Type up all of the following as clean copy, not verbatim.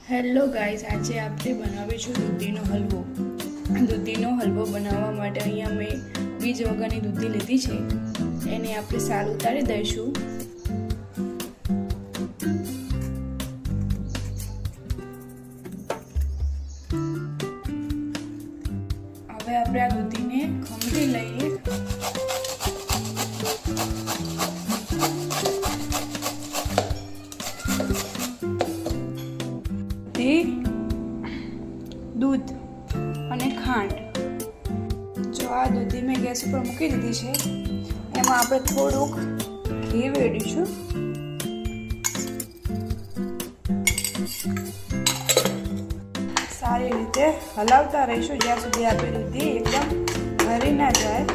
Hello guys, આજે આપણે બનાવીશું દૂધીનો હલવો. દૂધીનો હલવો બનાવવા માટે અહીંયા મેં બીજ વગરની દૂધી લીધી છે. એને આપણે સાલ ઉતારી દઈશું. હવે આપણે આ દૂધીને ખમણી લઈએ. દૂધ અને ખાંડ. જો આ દૂધી મેં ગેસ ઉપર મૂકી દીધી છે. એમાં આપણે થોડુંક ઘી વેડીશું. સારી રીતે હલાવતા રહીશું જ્યાં સુધી આપણી દૂધી એકદમ ભરી ના જાય.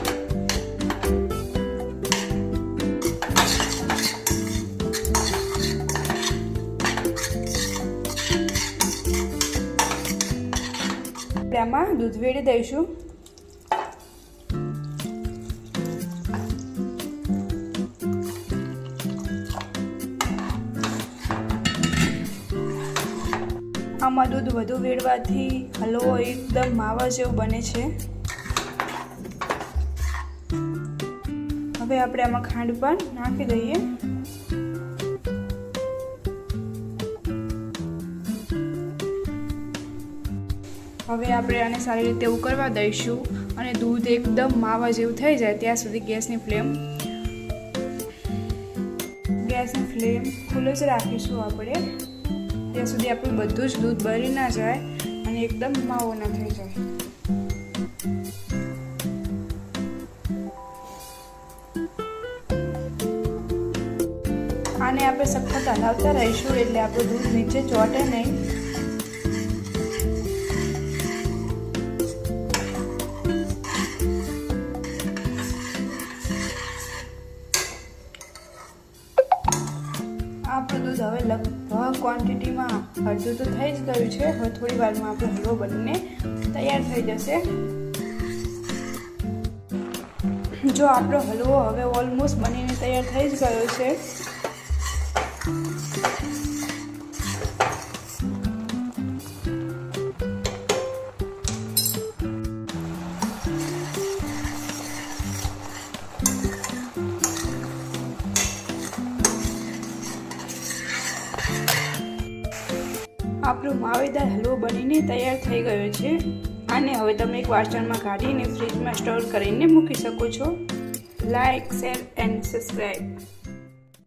આમાં દૂધ વેડી દઈશું. આમાં દૂધ વધુ વેડવાથી હલવો એકદમ માવા જેવું બને છે. હવે આપણે આમાં ખાંડ પણ નાખી દઈએ. હવે આપણે આને સારી રીતે ઉકળવા દઈશું અને દૂધ એકદમ માવા જેવું થઈ જાય ત્યાં સુધી ગેસની ફ્લેમ ફૂલ જ રાખીશું આપણે, ત્યાં સુધી આપણું બધું જ દૂધ બળી ના જાય અને એકદમ માવો ના થઈ જાય. આને આપણે સખત હલાવતા રહીશું એટલે આપણું દૂધ નીચે ચોંટે નહીં. આપણું દૂધ હવે લગભગ ક્વોન્ટિટીમાં અડધું તો થઈ જ ગયું છે. હવે થોડી વારમાં આપણો હલવો બનીને તૈયાર થઈ જશે. જો આપણો હલવો હવે ઓલમોસ્ટ બનીને તૈયાર થઈ જ ગયો છે. આપણો માવેદાર હલવો બનીને તૈયાર થઈ ગયો છે. આને હવે તમે એક વાસણમાં કાઢીને ફ્રીજમાં સ્ટોર કરીને મૂકી શકો છો. Like, share and subscribe.